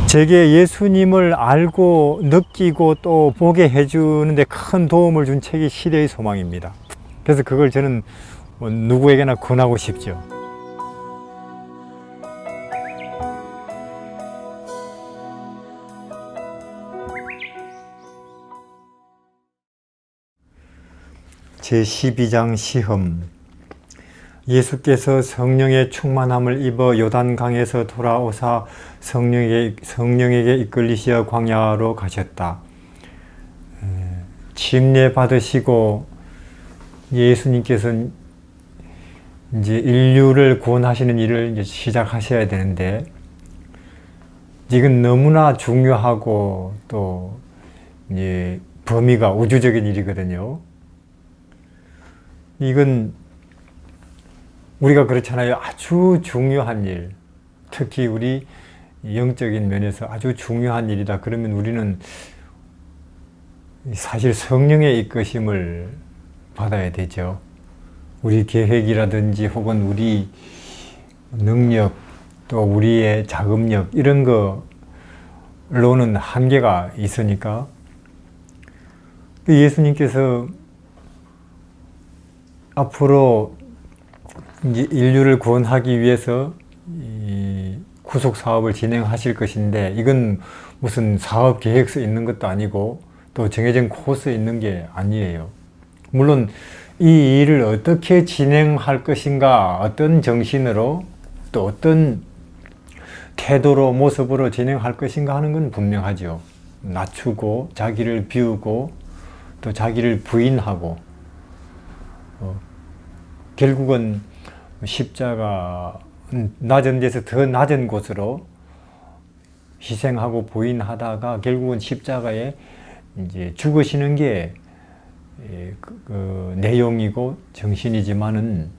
제게 예수님을 알고 느끼고 또 보게 해주는데 큰 도움을 준 책이 시대의 소망입니다. 그래서 그걸 저는 누구에게나 권하고 싶죠. 제12장 시험. 예수께서 성령의 충만함을 입어 요단강에서 돌아오사 성령에게 이끌리시어 광야로 가셨다. 침례 받으시고 예수님께서 이제 인류를 구원하시는 일을 이제 시작하셔야 되는데, 이건 너무나 중요하고 또 이제 범위가 우주적인 일이거든요. 이건 우리가 그렇잖아요. 아주 중요한 일, 특히 우리 영적인 면에서 아주 중요한 일이다. 그러면 우리는 사실 성령의 이끄심을 받아야 되죠. 우리 계획이라든지 혹은 우리 능력, 또 우리의 자금력 이런 거로는 한계가 있으니까 예수님께서 앞으로 이제 인류를 구원하기 위해서 이 구속 사업을 진행하실 것인데, 이건 무슨 사업 계획서에 있는 것도 아니고 또 정해진 코스에 있는 게 아니에요. 물론 이 일을 어떻게 진행할 것인가, 어떤 정신으로 또 어떤 태도로 모습으로 진행할 것인가 하는 건 분명하죠. 낮추고 자기를 비우고 또 자기를 부인하고 결국은 십자가 낮은 데서 더 낮은 곳으로 희생하고 부인하다가 결국은 십자가에 이제 죽으시는 게 그 내용이고 정신이지만은,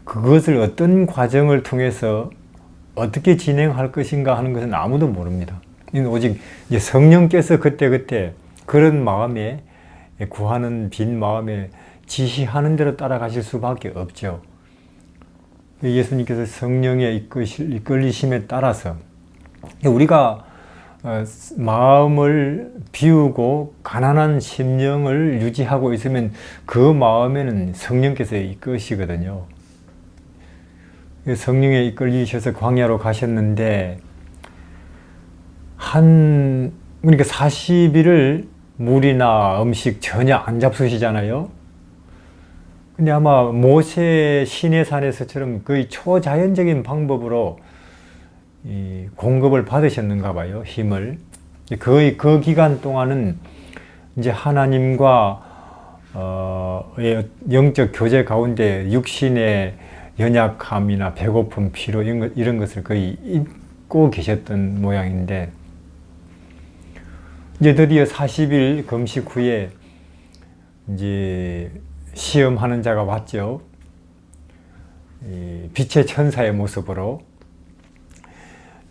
그것을 어떤 과정을 통해서 어떻게 진행할 것인가 하는 것은 아무도 모릅니다. 오직 이제 성령께서 그때그때 그런 마음에, 구하는 빈 마음에 지시하는 대로 따라가실 수밖에 없죠. 예수님께서 성령의 이끌리심에 따라서 우리가 마음을 비우고 가난한 심령을 유지하고 있으면 그 마음에는 성령께서 이끄시거든요. 성령에 이끌리셔서 광야로 가셨는데 그러니까 40일을 물이나 음식 전혀 안 잡수시잖아요. 근데 아마 모세 시내산에서처럼 거의 초자연적인 방법으로 이 공급을 받으셨는가 봐요, 힘을. 거의 그 기간 동안은 이제 하나님과 영적 교제 가운데 육신의 연약함이나 배고픔, 피로 이런 것을 거의 잊고 계셨던 모양인데, 이제 드디어 40일 금식 후에 이제 시험하는 자가 왔죠. 빛의 천사의 모습으로.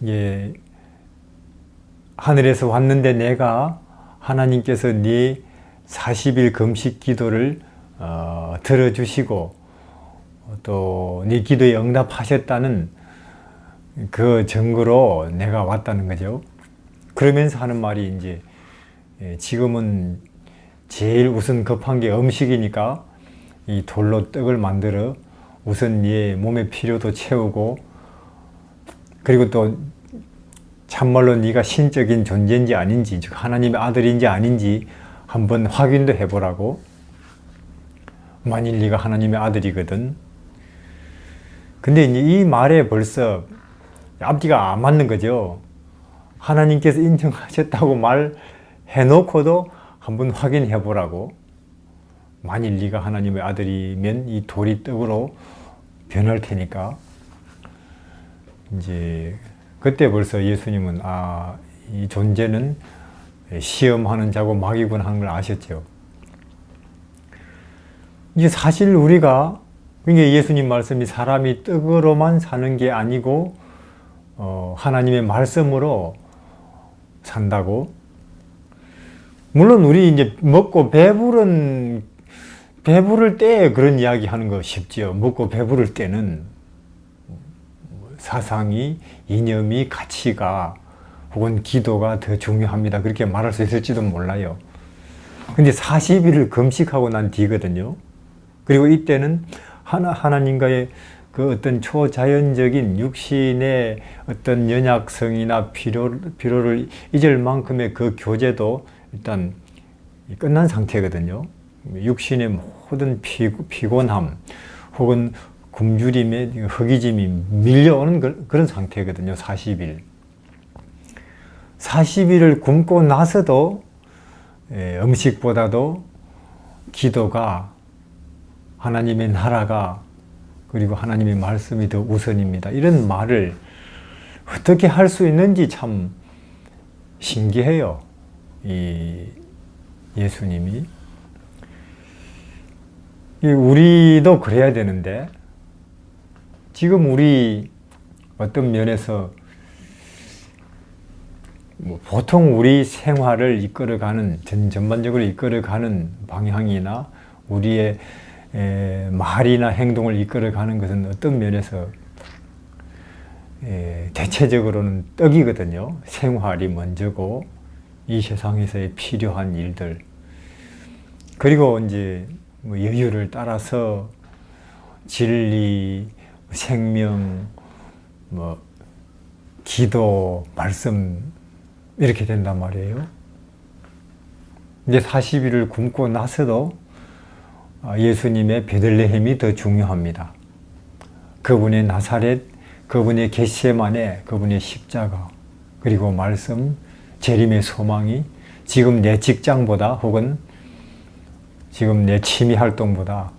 예, 하늘에서 왔는데 내가 하나님께서 네 40일 금식 기도를 들어주시고 또 네 기도에 응답하셨다는 그 증거로 내가 왔다는 거죠. 그러면서 하는 말이 이제 지금은 제일 우선 급한 게 음식이니까 이 돌로 떡을 만들어 우선 네 몸의 필요도 채우고, 그리고 또 참말로 네가 신적인 존재인지 아닌지, 즉 하나님의 아들인지 아닌지 한번 확인도 해보라고. 만일 네가 하나님의 아들이거든. 근데 이제 이 말에 벌써 앞뒤가 안 맞는 거죠. 하나님께서 인정하셨다고 말해놓고도 한번 확인해 보라고. 만일 네가 하나님의 아들이면 이 돌이 떡으로 변할 테니까. 이제 그때 벌써 예수님은 이 존재는 시험하는 자고 마귀군 하는 걸 아셨죠. 이제 사실 우리가, 그러니까 예수님 말씀이 사람이 떡으로만 사는 게 아니고 하나님의 말씀으로 산다고. 물론 우리 이제 먹고 배부를 때 그런 이야기 하는 거 쉽죠. 먹고 배부를 때는 사상이, 이념이, 가치가 혹은 기도가 더 중요합니다. 그렇게 말할 수 있을지도 몰라요. 근데 40일을 금식하고 난 뒤거든요. 그리고 이때는 하나님과의 그 어떤 초자연적인 육신의 어떤 연약성이나 필요를 잊을 만큼의 그 교제도 일단 끝난 상태거든요. 육신의 모든 피곤함 혹은 굶주림의 허기짐이 밀려오는 그런 상태거든요. 40일. 40일을 굶고 나서도 음식보다도 기도가, 하나님의 나라가, 그리고 하나님의 말씀이 더 우선입니다. 이런 말을 어떻게 할 수 있는지 참 신기해요. 이 예수님이. 우리도 그래야 되는데, 지금 우리 어떤 면에서 보통 우리 생활을 이끌어가는, 전반적으로 이끌어가는 방향이나 우리의 말이나 행동을 이끌어가는 것은 어떤 면에서 대체적으로는 떡이거든요. 생활이 먼저고 이 세상에서의 필요한 일들, 그리고 이제 여유를 따라서 진리, 생명, 기도, 말씀 이렇게 된단 말이에요. 이제 40일을 굶고 나서도 예수님의 베들레헴이 더 중요합니다. 그분의 나사렛, 그분의 겟세마네, 그분의 십자가, 그리고 말씀, 재림의 소망이 지금 내 직장보다 혹은 지금 내 취미 활동보다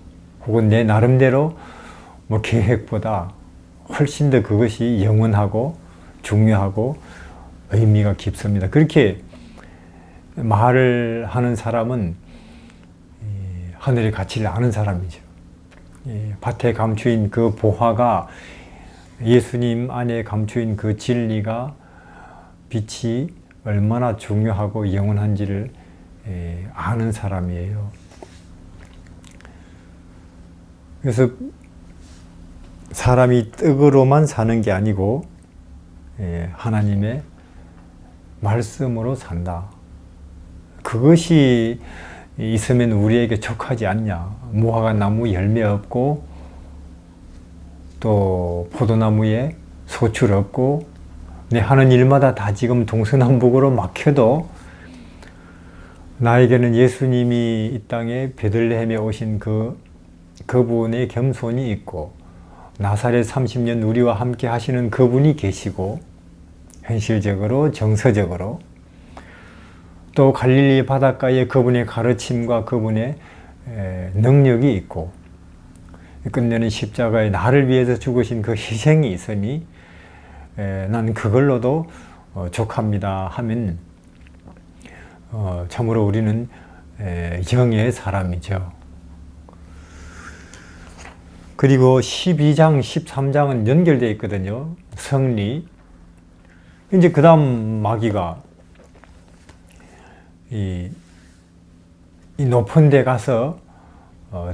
혹은 내 나름대로 계획보다 훨씬 더 그것이 영원하고 중요하고 의미가 깊습니다. 그렇게 말을 하는 사람은 하늘의 가치를 아는 사람이죠. 밭에 감추인 그 보화가, 예수님 안에 감추인 그 진리가, 빛이 얼마나 중요하고 영원한지를 아는 사람이에요. 그래서 사람이 떡으로만 사는 게 아니고 하나님의 말씀으로 산다. 그것이 있으면 우리에게 족하지 않냐. 무화과 나무 열매 없고 또 포도나무에 소출 없고 내 하는 일마다 다 지금 동서남북으로 막혀도 나에게는 예수님이 이 땅에 베들레헴에 오신 그분의 겸손이 있고 나사렛 30년 우리와 함께 하시는 그분이 계시고 현실적으로 정서적으로 또 갈릴리 바닷가에 그분의 가르침과 그분의 능력이 있고 끝내는 십자가에 나를 위해서 죽으신 그 희생이 있으니 난 그걸로도 족합니다 하면 참으로 우리는 영의 사람이죠. 그리고 12장, 13장은 연결되어 있거든요. 성리. 이제 그 다음 마귀가 이 높은 데 가서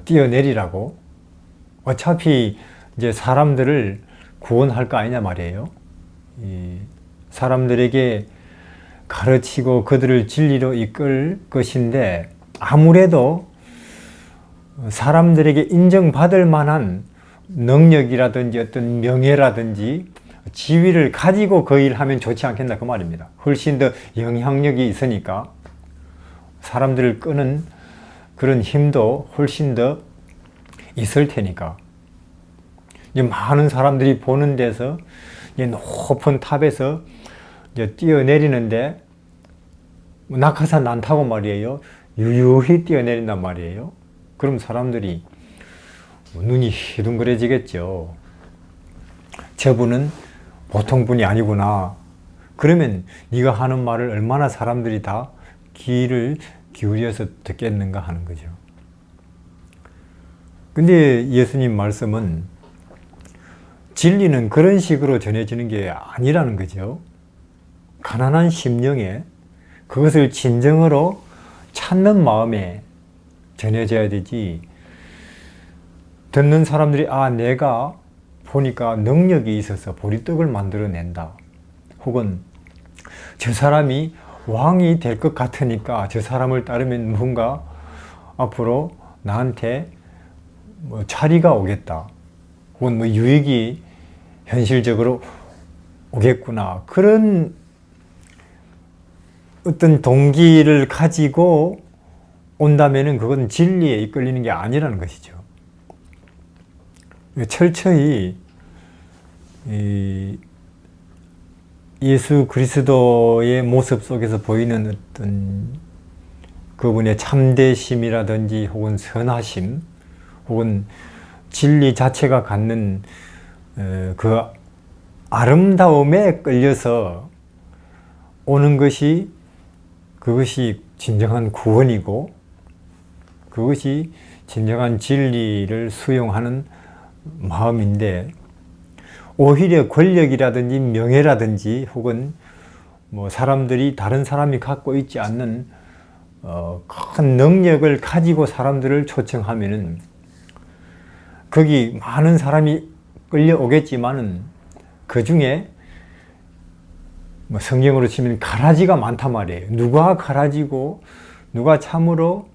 뛰어내리라고, 어차피 이제 사람들을 구원할 거 아니냐 말이에요. 이 사람들에게 가르치고 그들을 진리로 이끌 것인데 아무래도 사람들에게 인정받을 만한 능력이라든지 어떤 명예라든지 지위를 가지고 그 일을 하면 좋지 않겠나 그 말입니다. 훨씬 더 영향력이 있으니까 사람들을 끄는 그런 힘도 훨씬 더 있을 테니까. 이제 많은 사람들이 보는 데서 이제 높은 탑에서 이제 뛰어내리는데 낙하산 안 타고 말이에요. 유유히 뛰어내린단 말이에요. 그럼 사람들이 눈이 휘둥그레지겠죠. 저분은 보통 분이 아니구나. 그러면 네가 하는 말을 얼마나 사람들이 다 귀를 기울여서 듣겠는가 하는 거죠. 근데 예수님 말씀은 진리는 그런 식으로 전해지는 게 아니라는 거죠. 가난한 심령에 그것을 진정으로 찾는 마음에 전해져야 되지, 듣는 사람들이 내가 보니까 능력이 있어서 보리떡을 만들어낸다, 혹은 저 사람이 왕이 될 것 같으니까 저 사람을 따르면 뭔가 앞으로 나한테 뭐 자리가 오겠다. 혹은 뭐 유익이 현실적으로 오겠구나. 그런 어떤 동기를 가지고 온다면은 그건 진리에 이끌리는 게 아니라는 것이죠. 철저히 예수 그리스도의 모습 속에서 보이는 어떤 그분의 참되심이라든지 혹은 선하심 혹은 진리 자체가 갖는 그 아름다움에 끌려서 오는 것이 그것이 진정한 구원이고 그것이 진정한 진리를 수용하는 마음인데 오히려 권력이라든지 명예라든지 혹은 뭐 사람들이 다른 사람이 갖고 있지 않는 큰 능력을 가지고 사람들을 초청하면은 거기 많은 사람이 끌려오겠지만은 그 중에 뭐 성경으로 치면 가라지가 많단 말이에요. 누가 가라지고 누가 참으로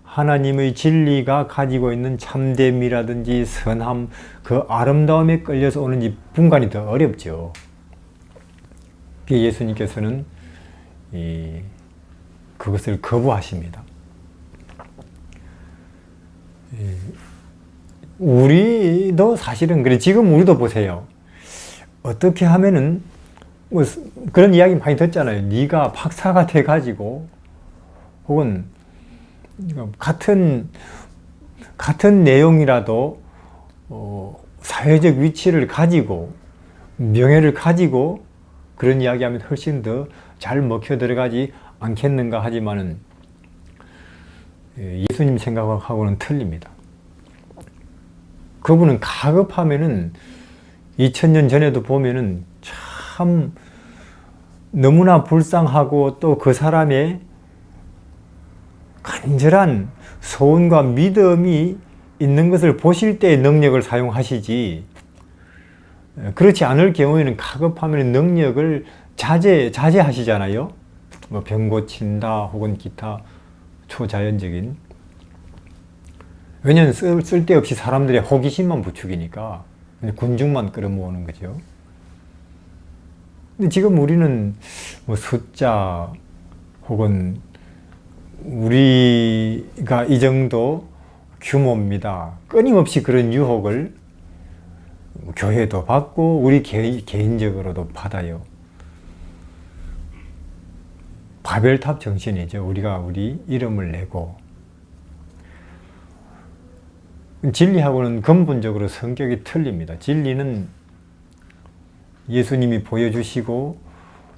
하나님의 진리가 가지고 있는 참됨이라든지 선함, 그 아름다움에 끌려서 오는지 분간이 더 어렵죠. 예수님께서는 그것을 거부하십니다. 우리도 사실은 그래. 지금 우리도 보세요. 어떻게 하면은 뭐 그런 이야기 많이 듣잖아요. 네가 박사가 돼가지고 혹은 같은 내용이라도 사회적 위치를 가지고 명예를 가지고 그런 이야기하면 훨씬 더 잘 먹혀 들어가지 않겠는가 하지만은 예수님 생각하고는 틀립니다. 그분은 가급하면은 2000년 전에도 보면은 참 너무나 불쌍하고 또 그 사람의 간절한 소원과 믿음이 있는 것을 보실 때의 능력을 사용하시지 그렇지 않을 경우에는 가급하면 능력을 자제하시잖아요. 뭐 병 고친다 혹은 기타 초자연적인. 왜냐하면 쓸데없이 사람들의 호기심만 부추기니까 군중만 끌어모으는 거죠. 근데 지금 우리는 뭐 숫자 혹은 우리가 이 정도 규모입니다. 끊임없이 그런 유혹을 교회도 받고 우리 개인적으로도 받아요. 바벨탑 정신이죠. 우리가 우리 이름을 내고. 진리하고는 근본적으로 성격이 틀립니다. 진리는 예수님이 보여주시고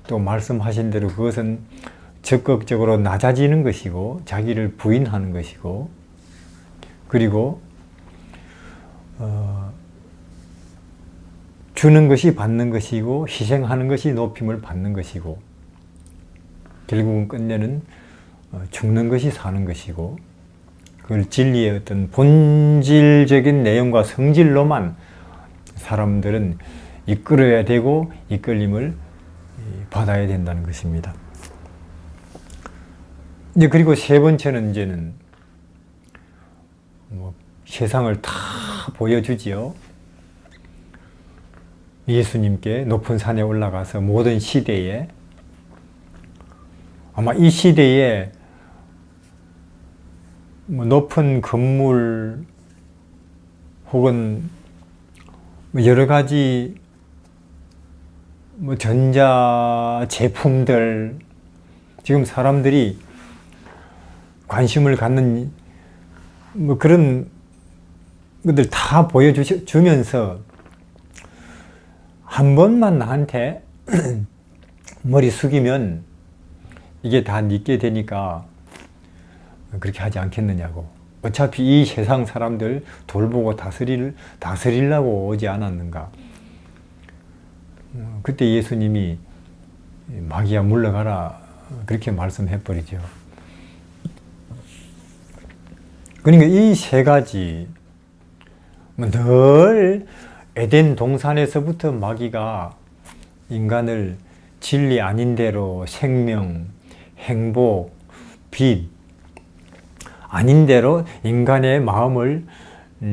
또 말씀하신 대로 그것은 적극적으로 낮아지는 것이고 자기를 부인하는 것이고 그리고 주는 것이 받는 것이고 희생하는 것이 높임을 받는 것이고 결국은 끝내는 죽는 것이 사는 것이고 그걸 진리의 어떤 본질적인 내용과 성질로만 사람들은 이끌어야 되고 이끌림을 받아야 된다는 것입니다. 이제 그리고 세 번째는 이제는 뭐 세상을 다 보여주지요. 예수님께 높은 산에 올라가서 모든 시대에 아마 이 시대에 뭐 높은 건물 혹은 여러 가지 뭐 전자 제품들 지금 사람들이 관심을 갖는 뭐 그런 것들 다 보여주면서 한 번만 나한테 머리 숙이면 이게 다 네게 되니까 그렇게 하지 않겠느냐고. 어차피 이 세상 사람들 돌보고 다스리려고 오지 않았는가. 그때 예수님이 마귀야 물러가라 그렇게 말씀해버리죠. 그러니까 이 세 가지 늘 에덴 동산에서부터 마귀가 인간을 진리 아닌 대로 생명, 행복, 빛 아닌 대로 인간의 마음을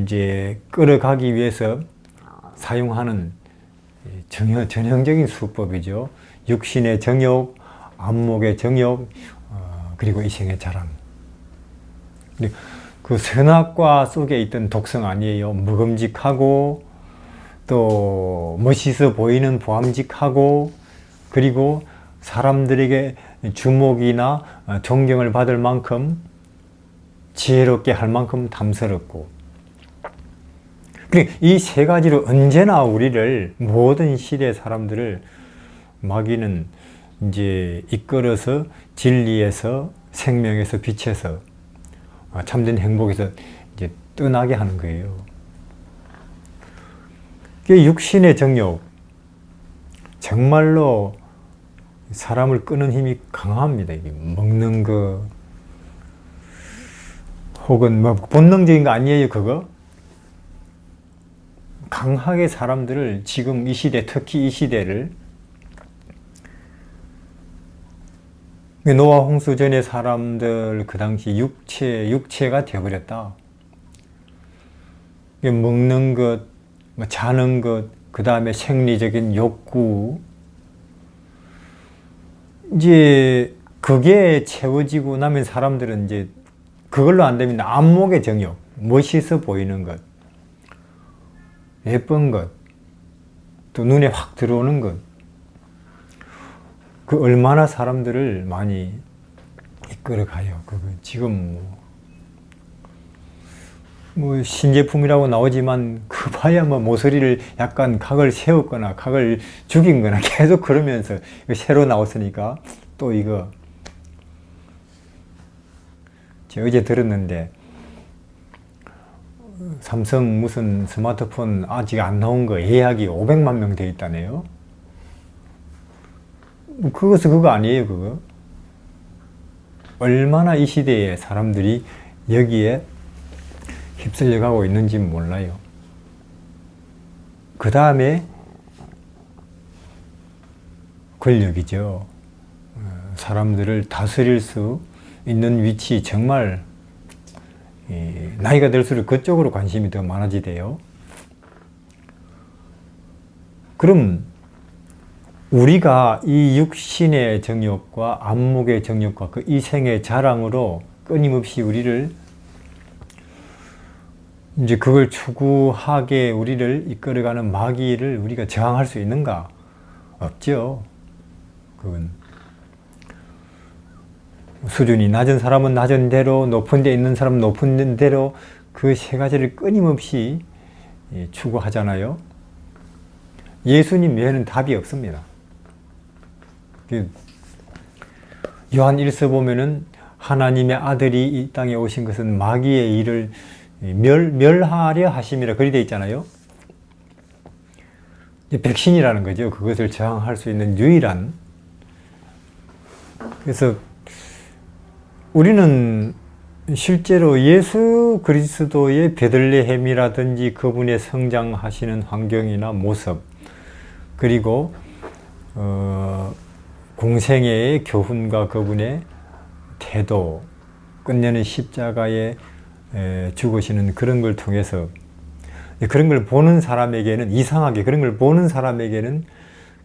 이제 끌어가기 위해서 사용하는 전형적인 수법이죠. 육신의 정욕, 안목의 정욕, 그리고 이생의 자랑. 그 선악과 속에 있던 독성 아니에요. 먹음직하고 또 멋있어 보이는 보암직하고 그리고 사람들에게 주목이나 존경을 받을 만큼 지혜롭게 할 만큼 탐스럽고 이 세 가지로 언제나 우리를 모든 시대 사람들을 마귀는 이제 이끌어서 진리에서 생명에서 빛에서 참된 행복에서 이제 떠나게 하는 거예요. 육신의 정욕 정말로 사람을 끄는 힘이 강합니다. 이게 먹는 거 혹은 뭐 본능적인 거 아니에요, 그거? 강하게 사람들을 지금 이 시대, 특히 이 시대를 노아 홍수 전의 사람들 그 당시 육체가 되어버렸다. 먹는 것, 자는 것, 그 다음에 생리적인 욕구, 이제 그게 채워지고 나면 사람들은 이제 그걸로 안 되면 안목의 정욕, 멋있어 보이는 것, 예쁜 것, 또 눈에 확 들어오는 것, 그 얼마나 사람들을 많이 이끌어가요. 그거 지금 뭐 신제품이라고 나오지만 그 봐야 뭐 모서리를 약간 각을 세웠거나 각을 죽인 거나 계속 그러면서 새로 나왔으니까 또 이거 제가 어제 들었는데 삼성 무슨 스마트폰 아직 안 나온 거 예약이 500만 명 돼 있다네요. 그것은 그거 아니에요, 그거. 얼마나 이 시대에 사람들이 여기에 휩쓸려 가고 있는지 몰라요. 그 다음에 권력이죠. 사람들을 다스릴 수 있는 위치, 정말 나이가 들수록 그쪽으로 관심이 더 많아지대요. 그럼 우리가 이 육신의 정욕과 안목의 정욕과 그 이생의 자랑으로 끊임없이 우리를 이제 그걸 추구하게 우리를 이끌어가는 마귀를 우리가 저항할 수 있는가? 없죠. 그건 수준이 낮은 사람은 낮은 대로, 높은 데 있는 사람은 높은 대로 그 세 가지를 끊임없이 추구하잖아요. 예수님 외에는 답이 없습니다. 요한 1서 보면은 하나님의 아들이 이 땅에 오신 것은 마귀의 일을 멸하려 하심이라 그리 되어 있잖아요. 백신이라는 거죠. 그것을 저항할 수 있는 유일한. 그래서 우리는 실제로 예수 그리스도의 베들레헴이라든지 그분의 성장하시는 환경이나 모습, 그리고 공생애의 교훈과 그분의 태도, 끝내는 십자가에 죽으시는 그런 걸 통해서 그런 걸 보는 사람에게는 이상하게 그런 걸 보는 사람에게는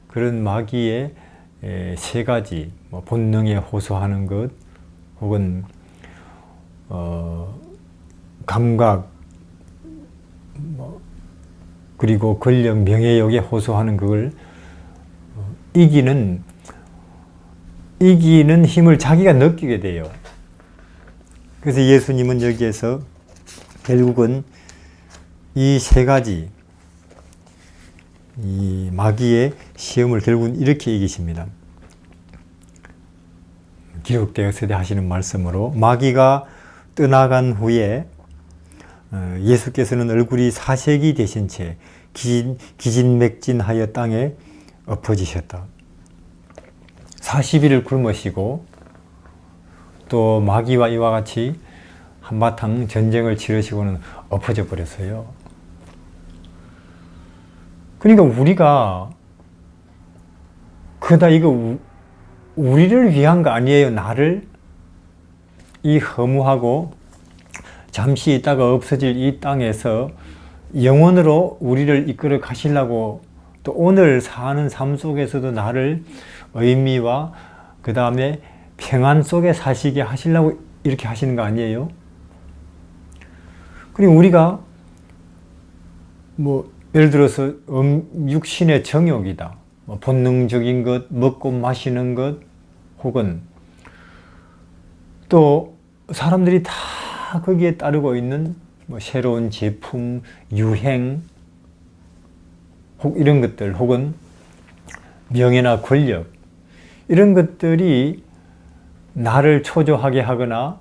그런 마귀의 세 가지 뭐 본능에 호소하는 것 혹은 감각 그리고 권력 명예욕에 호소하는 그걸 이기는 힘을 자기가 느끼게 돼요. 그래서 예수님은 여기에서 결국은 이 세 가지 이 마귀의 시험을 결국은 이렇게 이기십니다. 기록되었으되 하시는 말씀으로 마귀가 떠나간 후에 예수께서는 얼굴이 사색이 되신 채 기진맥진하여 땅에 엎어지셨다. 40일을 굶으시고 또 마귀와 이와 같이 한바탕 전쟁을 치르시고는 엎어져 버렸어요. 그러니까 우리가 그다 이거 우리를 위한 거 아니에요. 나를 이 허무하고 잠시 있다가 없어질 이 땅에서 영원으로 우리를 이끌어 가시려고, 또 오늘 사는 삶 속에서도 나를 의미와 그 다음에 평안 속에 사시게 하시려고 이렇게 하시는 거 아니에요? 그리고 우리가 뭐 예를 들어서 육신의 정욕이다, 본능적인 것, 먹고 마시는 것, 혹은 또 사람들이 다 거기에 따르고 있는 뭐 새로운 제품, 유행, 혹 이런 것들, 혹은 명예나 권력, 이런 것들이 나를 초조하게 하거나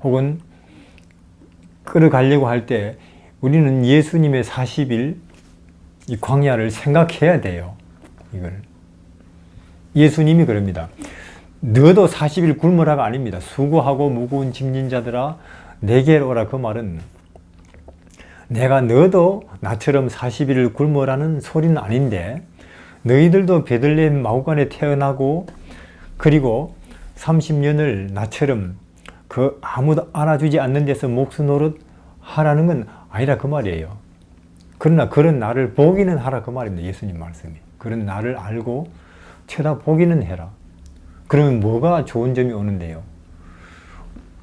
혹은 끌어가려고 할 때 우리는 예수님의 40일 이 광야를 생각해야 돼요. 이걸 예수님이 그럽니다. 너도 40일 굶으라가 아닙니다. 수고하고 무거운 짐진 자들아 내게로 오라. 그 말은 내가 너도 나처럼 40일을 굶으라는 소리는 아닌데, 너희들도 베들레헴 마구간에 태어나고 그리고 30년을 나처럼 그 아무도 알아주지 않는 데서 목수 노릇 하라는 건 아니라 그 말이에요. 그러나 그런 나를 보기는 하라 그 말입니다. 예수님 말씀이. 그런 나를 알고 쳐다보기는 해라. 그러면 뭐가 좋은 점이 오는데요?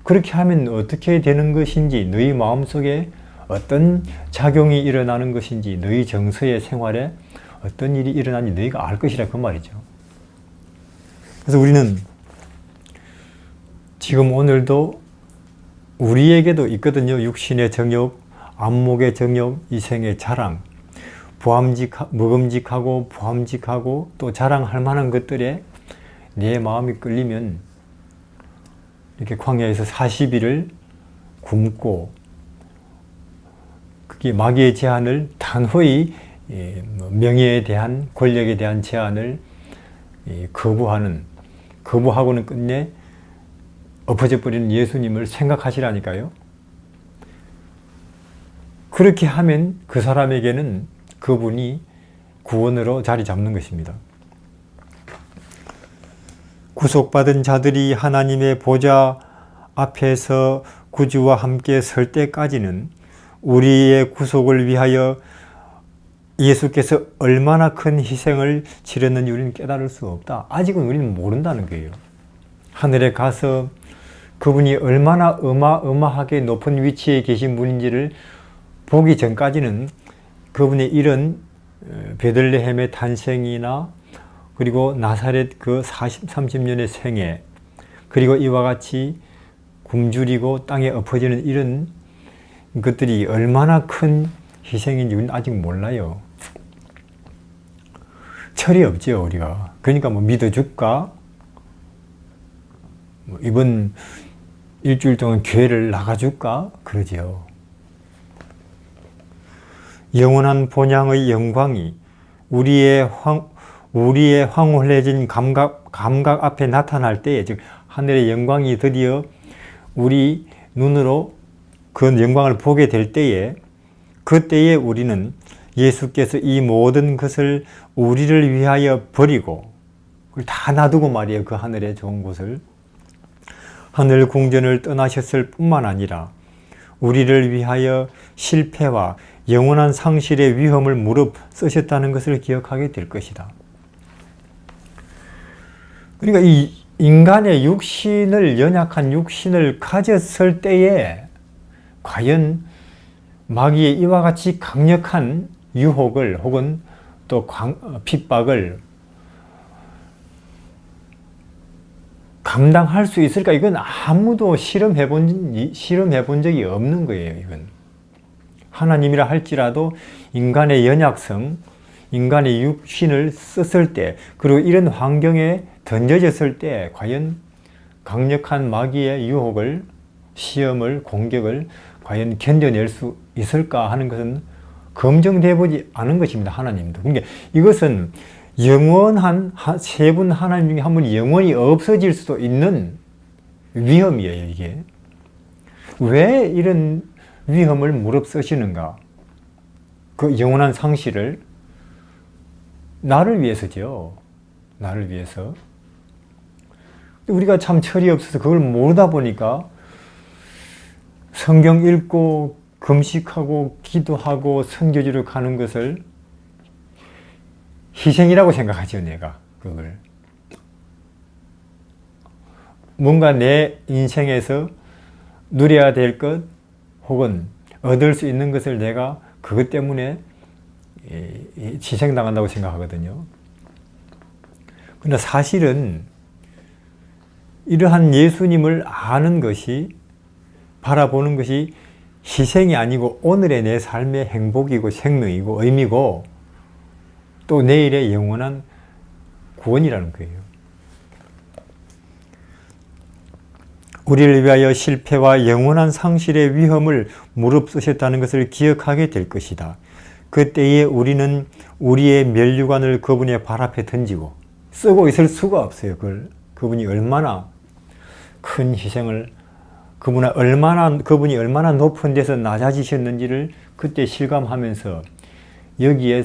그렇게 하면 어떻게 되는 것인지, 너희 마음속에 어떤 작용이 일어나는 것인지, 너희 정서의 생활에 어떤 일이 일어나는지 너희가 알 것이라 그 말이죠. 그래서 우리는 지금 오늘도 우리에게도 있거든요. 육신의 정욕, 안목의 정욕, 이생의 자랑, 먹음직하고 보암직하고 또 자랑할 만한 것들에 내 마음이 끌리면 이렇게 광야에서 40일을 굶고, 그게 마귀의 제한을 단호히 명예에 대한, 권력에 대한 제한을 거부하고는 끝내 엎어져 버리는 예수님을 생각하시라니까요. 그렇게 하면 그 사람에게는 그분이 구원으로 자리 잡는 것입니다. 구속받은 자들이 하나님의 보좌 앞에서 구주와 함께 설 때까지는 우리의 구속을 위하여 예수께서 얼마나 큰 희생을 치렀는지 우리는 깨달을 수 없다. 아직은 우리는 모른다는 거예요. 하늘에 가서 그분이 얼마나 어마어마하게 높은 위치에 계신 분인지를 보기 전까지는 그분의 이런 베들레헴의 탄생이나 그리고 나사렛 그 30년의 생애, 그리고 이와 같이 굶주리고 땅에 엎어지는 이런 것들이 얼마나 큰 희생인지 우리는 아직 몰라요. 철이 없죠, 우리가. 그러니까 뭐 믿어줄까? 뭐 이번 일주일 동안 교회를 나가줄까? 그러죠. 영원한 본향의 영광이 우리의 황홀해진 감각 앞에 나타날 때에, 즉 하늘의 영광이 드디어 우리 눈으로 그 영광을 보게 될 때에, 그때에 우리는 예수께서 이 모든 것을 우리를 위하여 버리고 그걸 다 놔두고 말이에요. 그 하늘의 좋은 곳을, 하늘 궁전을 떠나셨을 뿐만 아니라 우리를 위하여 실패와 영원한 상실의 위험을 무릅 쓰셨다는 것을 기억하게 될 것이다. 그러니까 이 인간의 육신을, 연약한 육신을 가졌을 때에 과연 마귀의 이와 같이 강력한 유혹을 혹은 또 핍박을 감당할 수 있을까? 이건 아무도 실험해 본 적이 없는 거예요. 이건 하나님이라 할지라도 인간의 연약성, 인간의 육신을 썼을 때, 그리고 이런 환경에 던져졌을 때 과연 강력한 마귀의 유혹을, 시험을, 공격을 과연 견뎌낼 수 있을까 하는 것은 검증되어 보지 않은 것입니다. 하나님도. 그러니까 이것은 영원한 세 분 하나님 중에 한 분이 영원히 없어질 수도 있는 위험이에요. 이게 왜 이런 위험을 무릅쓰시는가? 그 영원한 상실을 나를 위해서죠. 나를 위해서. 우리가 참 철이 없어서 그걸 모르다 보니까 성경 읽고 금식하고 기도하고 선교지로 가는 것을 희생이라고 생각하죠, 내가. 그걸. 뭔가 내 인생에서 누려야 될 것 혹은 얻을 수 있는 것을 내가 그것 때문에 희생당한다고 생각하거든요. 그러나 사실은 이러한 예수님을 아는 것이, 바라보는 것이 희생이 아니고 오늘의 내 삶의 행복이고 생명이고 의미고 또 내일의 영원한 구원이라는 거예요. 우리를 위하여 실패와 영원한 상실의 위험을 무릅쓰셨다는 것을 기억하게 될 것이다. 그때에 우리는 우리의 면류관을 그분의 발 앞에 던지고 쓰고 있을 수가 없어요. 그분이 얼마나 큰 희생을, 그분이 얼마나 높은 데서 낮아지셨는지를 그때 실감하면서 여기에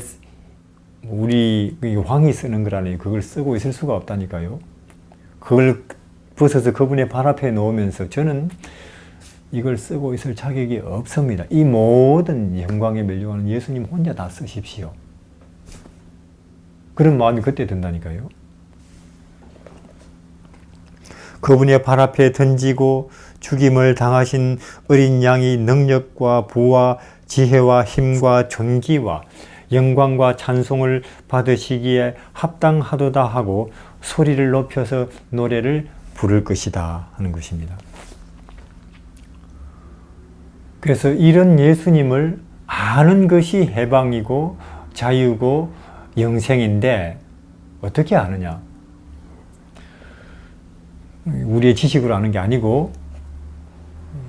우리 왕이 쓰는 거라니 그걸 쓰고 있을 수가 없다니까요. 그걸 벗어서 그분의 발 앞에 놓으면서 저는 이걸 쓰고 있을 자격이 없습니다. 이 모든 영광의 면류관은 예수님 혼자 다 쓰십시오. 그런 마음이 그때 든다니까요. 그분의 발 앞에 던지고 죽임을 당하신 어린 양이 능력과 부와 지혜와 힘과 존귀와 영광과 찬송을 받으시기에 합당하도다 하고 소리를 높여서 노래를 부를 것이다 하는 것입니다. 그래서 이런 예수님을 아는 것이 해방이고 자유고 영생인데 어떻게 아느냐? 우리의 지식으로 아는 게 아니고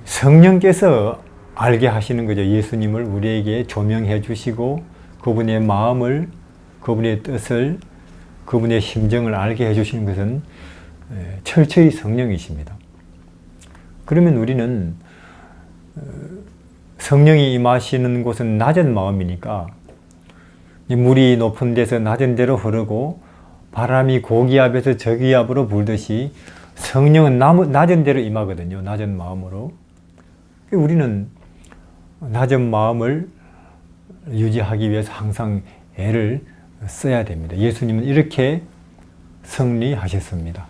성령께서 알게 하시는 거죠. 예수님을 우리에게 조명해 주시고 그분의 마음을, 그분의 뜻을, 그분의 심정을 알게 해 주시는 것은 철저히 성령이십니다. 그러면 우리는 성령이 임하시는 곳은 낮은 마음이니까 물이 높은 데서 낮은 데로 흐르고 바람이 고기압에서 저기압으로 불듯이 성령은 낮은 데로 임하거든요. 낮은 마음으로. 우리는 낮은 마음을 유지하기 위해서 항상 애를 써야 됩니다. 예수님은 이렇게 승리하셨습니다.